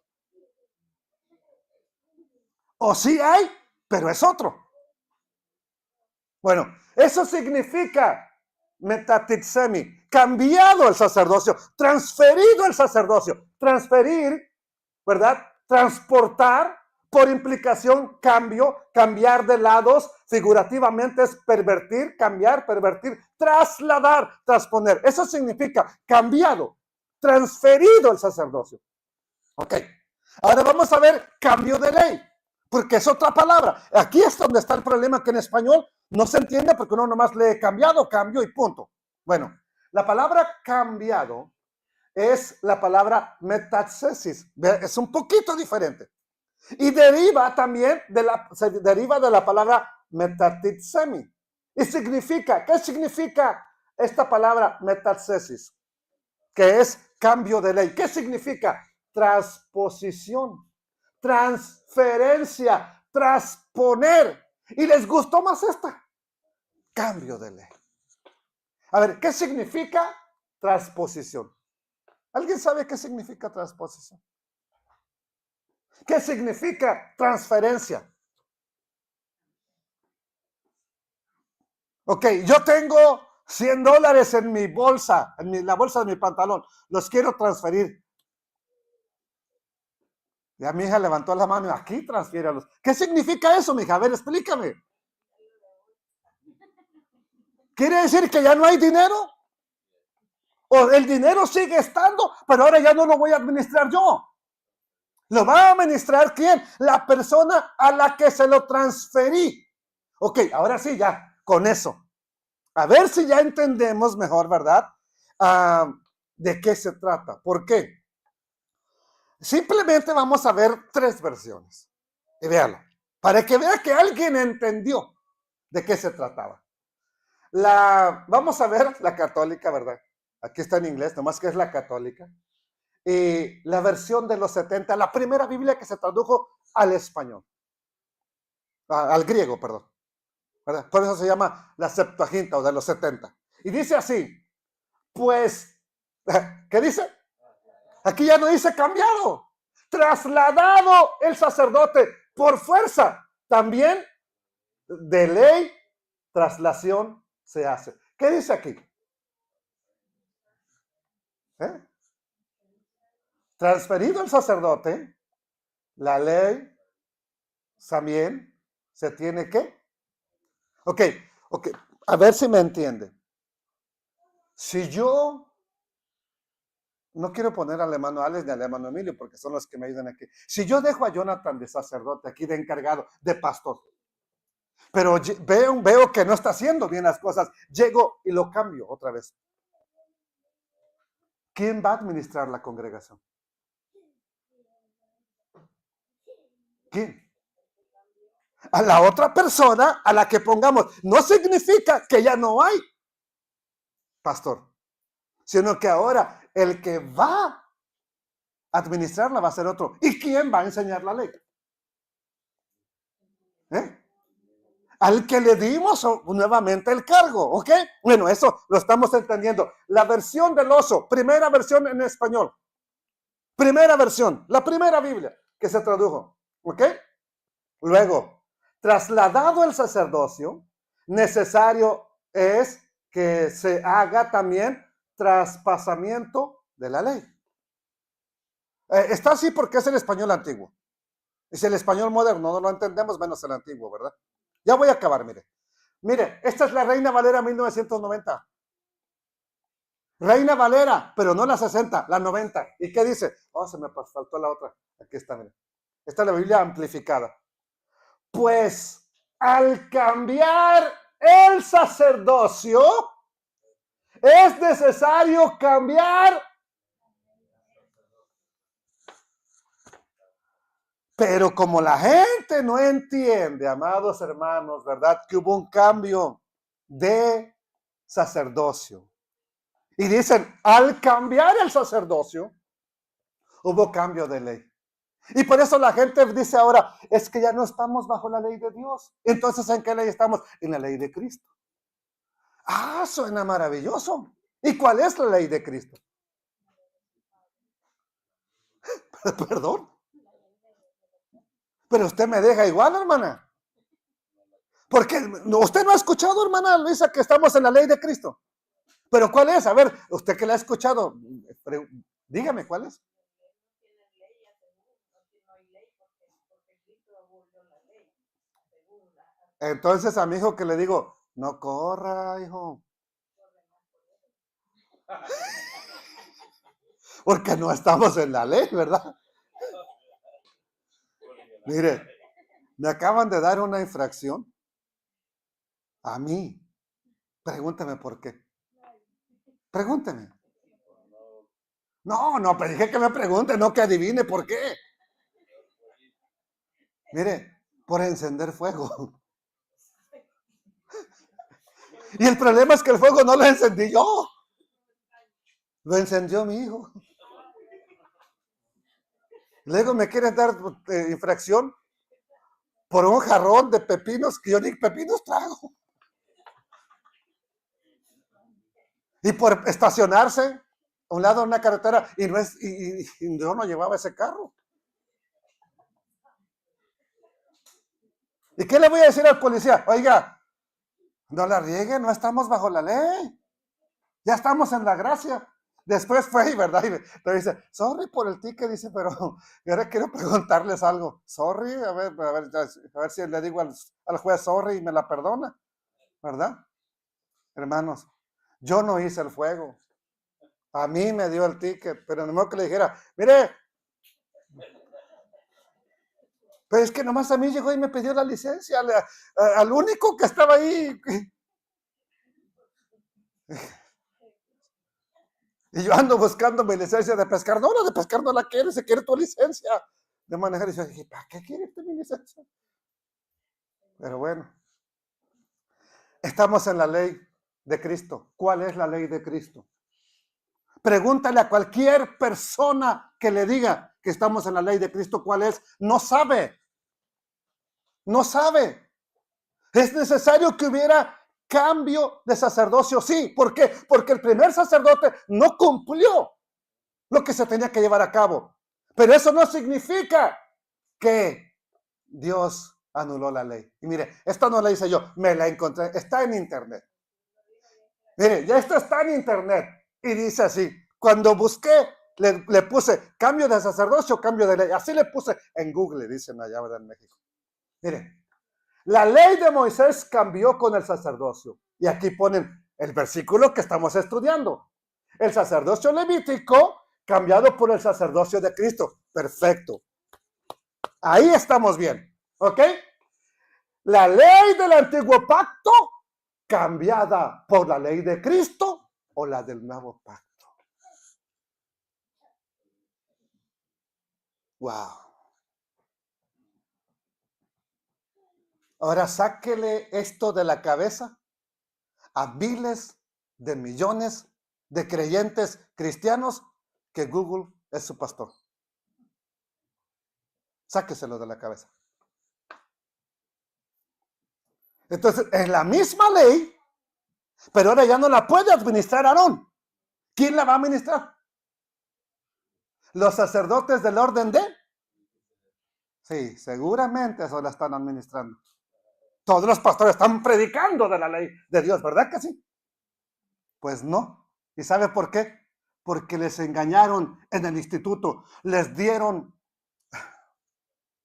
O sí hay, pero es otro. Bueno, eso significa metatitsemi, cambiado el sacerdocio, transferido el sacerdocio. Transferir, ¿verdad? Transportar, por implicación, cambio, cambiar de lados, figurativamente es pervertir, cambiar, pervertir, trasladar, transponer. Eso significa cambiado, transferido el sacerdocio. Ok, ahora vamos a ver cambio de ley, porque es otra palabra. Aquí es donde está el problema, que en español no se entiende porque uno nomás lee cambiado, cambio y punto. Bueno, la palabra cambiado es la palabra metaxesis. Es un poquito diferente. Y deriva también se deriva de la palabra metatitsemi. Y significa, ¿qué significa esta palabra metaxesis? Que es cambio de ley. ¿Qué significa? Transposición, transferencia, transponer. Y les gustó más esta. Cambio de ley. A ver, ¿qué significa transposición? ¿Alguien sabe qué significa transposición? ¿Qué significa transferencia? Ok, yo tengo $100 en mi bolsa, la bolsa de mi pantalón. Los quiero transferir. Ya mi hija levantó la mano y aquí transfiéralos. ¿Qué significa eso, mija? A ver, explícame. ¿Quiere decir que ya no hay dinero? ¿O el dinero sigue estando, pero ahora ya no lo voy a administrar yo? ¿Lo va a administrar quién? La persona a la que se lo transferí. Ok, ahora sí, ya, con eso. A ver si ya entendemos mejor, ¿verdad? ¿De qué se trata? ¿Por qué? Simplemente vamos a ver 3 versiones. Y véalo, para que vea que alguien entendió de qué se trataba. Vamos a ver la católica, ¿verdad? Aquí está en inglés, nomás que es la católica. Y la versión de los 70, la primera Biblia que se tradujo al español. Al griego, perdón. ¿Verdad? Por eso se llama la Septuaginta o de los 70. Y dice así, pues, ¿qué dice? Aquí ya no dice cambiado. Trasladado el sacerdote por fuerza. También de ley, traslación se hace. ¿Qué dice aquí? Transferido el sacerdote, la ley también se tiene que. Ok, a ver si me entiende. Si yo no quiero poner al hermano Alex ni al hermano Emilio porque son los que me ayudan aquí. Si yo dejo a Jonathan de sacerdote aquí, de encargado, de pastor, pero veo que no está haciendo bien las cosas, llego y lo cambio otra vez. ¿Quién va a administrar la congregación? ¿Quién? A la otra persona a la que pongamos. No significa que ya no hay pastor, sino que ahora el que va a administrarla va a ser otro. ¿Y quién va a enseñar la ley? Al que le dimos nuevamente el cargo, ¿ok? Bueno, eso lo estamos entendiendo. La versión del oso, primera versión en español. Primera versión, la primera Biblia que se tradujo, ¿ok? Luego, trasladado el sacerdocio, necesario es que se haga también traspasamiento de la ley. Está así porque es el español antiguo. Y si el español moderno no lo entendemos, menos el antiguo, ¿verdad? Ya voy a acabar, mire. Mire, esta es la Reina Valera 1990. Reina Valera, pero no la 60, la 90. ¿Y qué dice? Oh, se me faltó la otra. Aquí está, miren. Esta es la Biblia amplificada. Pues al cambiar el sacerdocio, es necesario cambiar. Pero como la gente no entiende, amados hermanos, ¿verdad? Que hubo un cambio de sacerdocio. Y dicen, al cambiar el sacerdocio, hubo cambio de ley. Y por eso la gente dice ahora, es que ya no estamos bajo la ley de Dios. Entonces, ¿en qué ley estamos? En la ley de Cristo. Ah, suena maravilloso. ¿Y cuál es la ley de Cristo? Perdón. Pero usted me deja igual, hermana. Porque usted no ha escuchado, hermana Luisa, que estamos en la ley de Cristo. Pero ¿cuál es? A ver, usted que la ha escuchado, dígame cuál es. Entonces a mi hijo que le digo, no corra, hijo. Porque no estamos en la ley, ¿verdad? Mire, me acaban de dar una infracción. A mí. Pregúnteme por qué. Pregúnteme. No, pero dije que me pregunte, no que adivine por qué. Mire, por encender fuego. Y el problema es que el fuego no lo encendí yo. Lo encendió mi hijo. Luego me quieren dar infracción por un jarrón de pepinos que yo ni pepinos trago. Y por estacionarse a un lado de una carretera y yo no llevaba ese carro. ¿Y qué le voy a decir al policía? Oiga, no la riegue, no estamos bajo la ley. Ya estamos en la gracia. Después fue, ¿verdad? Y me dice, sorry por el ticket, dice, pero ahora quiero preguntarles algo. Sorry, a ver si le digo al juez sorry y me la perdona, ¿verdad? Hermanos, yo no hice el fuego. A mí me dio el ticket, pero no que le dijera, mire, pero es que nomás a mí llegó y me pidió la licencia, al único que estaba ahí. Y yo ando buscando mi licencia de pescar. No, la de pescar no la quiere, se quiere tu licencia de manejar. Y yo dije, ¿para qué quiere usted mi licencia? Pero bueno, estamos en la ley de Cristo. ¿Cuál es la ley de Cristo? Pregúntale a cualquier persona que le diga que estamos en la ley de Cristo, ¿cuál es? No sabe. No sabe. Es necesario que hubiera cambio de sacerdocio, sí. ¿Por qué? Porque el primer sacerdote no cumplió lo que se tenía que llevar a cabo. Pero eso no significa que Dios anuló la ley. Y mire, esto no la hice yo, me la encontré, está en internet. Mire, ya esto está en internet. Y dice así, cuando busqué, le puse cambio de sacerdocio, cambio de ley. Así le puse en Google, dicen allá, ¿verdad? En México. Mire, la ley de Moisés cambió con el sacerdocio. Y aquí ponen el versículo que estamos estudiando. El sacerdocio levítico cambiado por el sacerdocio de Cristo. Perfecto. Ahí estamos bien. ¿Ok? La ley del antiguo pacto cambiada por la ley de Cristo o la del nuevo pacto. Wow. Ahora sáquele esto de la cabeza a miles de millones de creyentes cristianos que Google es su pastor. Sáqueselo de la cabeza. Entonces, es la misma ley, pero ahora ya no la puede administrar Aarón. ¿Quién la va a administrar? ¿Los sacerdotes del orden de? Sí, seguramente eso la están administrando. Todos los pastores están predicando de la ley de Dios, ¿verdad que sí? Pues no. ¿Y sabe por qué? Porque les engañaron en el instituto. Les dieron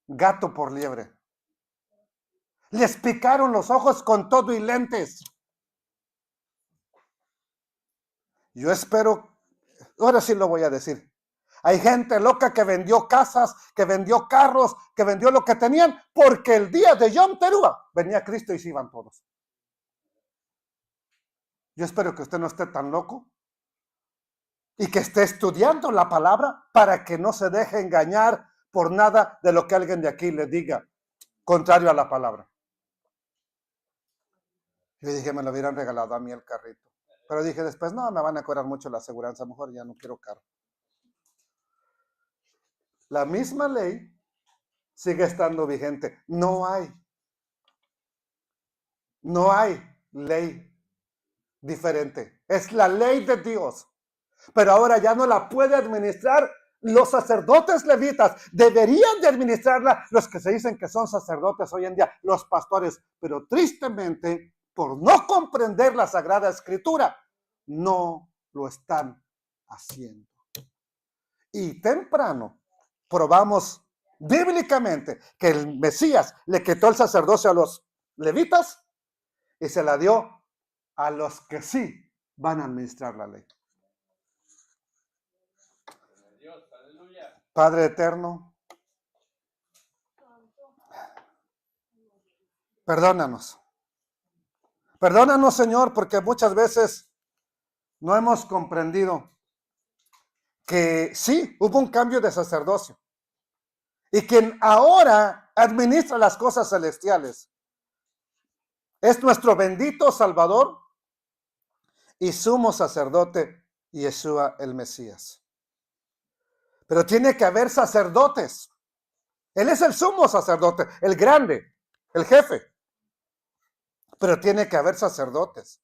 gato por liebre. Les picaron los ojos con todo y lentes. Yo espero, ahora sí lo voy a decir. Hay gente loca que vendió casas, que vendió carros, que vendió lo que tenían, porque el día de Yom Teruah venía Cristo y se iban todos. Yo espero que usted no esté tan loco y que esté estudiando la palabra para que no se deje engañar por nada de lo que alguien de aquí le diga, contrario a la palabra. Yo dije, me lo hubieran regalado a mí el carrito. Pero dije después, no, me van a cobrar mucho la aseguranza, mejor ya no quiero carro. La misma ley sigue estando vigente. No hay ley diferente. Es la ley de Dios. Pero ahora ya no la puede administrar los sacerdotes levitas. Deberían de administrarla los que se dicen que son sacerdotes hoy en día, los pastores. Pero tristemente, por no comprender la Sagrada Escritura, no lo están haciendo. Y temprano probamos bíblicamente que el Mesías le quitó el sacerdocio a los levitas y se la dio a los que sí van a administrar la ley. Padre eterno, perdónanos. Perdónanos, Señor, porque muchas veces no hemos comprendido que sí, hubo un cambio de sacerdocio. Y quien ahora administra las cosas celestiales es nuestro bendito Salvador y sumo sacerdote Yeshua el Mesías. Pero tiene que haber sacerdotes. Él es el sumo sacerdote, el grande, el jefe. Pero tiene que haber sacerdotes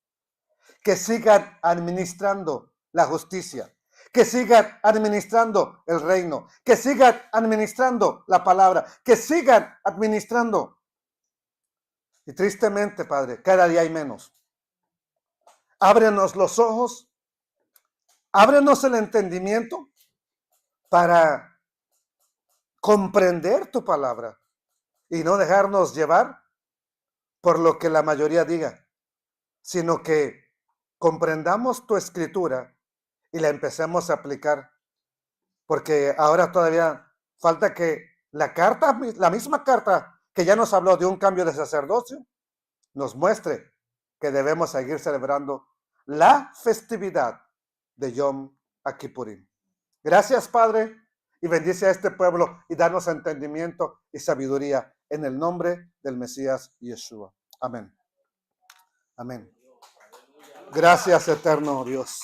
que sigan administrando la justicia, que sigan administrando el reino, que sigan administrando la palabra, que sigan administrando. Y tristemente, Padre, cada día hay menos. Ábrenos los ojos, ábrenos el entendimiento para comprender tu palabra y no dejarnos llevar por lo que la mayoría diga, sino que comprendamos tu escritura y la empecemos a aplicar, porque ahora todavía falta que la misma carta que ya nos habló de un cambio de sacerdocio, nos muestre que debemos seguir celebrando la festividad de Yom Kippurim. Gracias, Padre, y bendice a este pueblo y danos entendimiento y sabiduría en el nombre del Mesías Yeshua. Amén. Amén. Gracias, eterno Dios.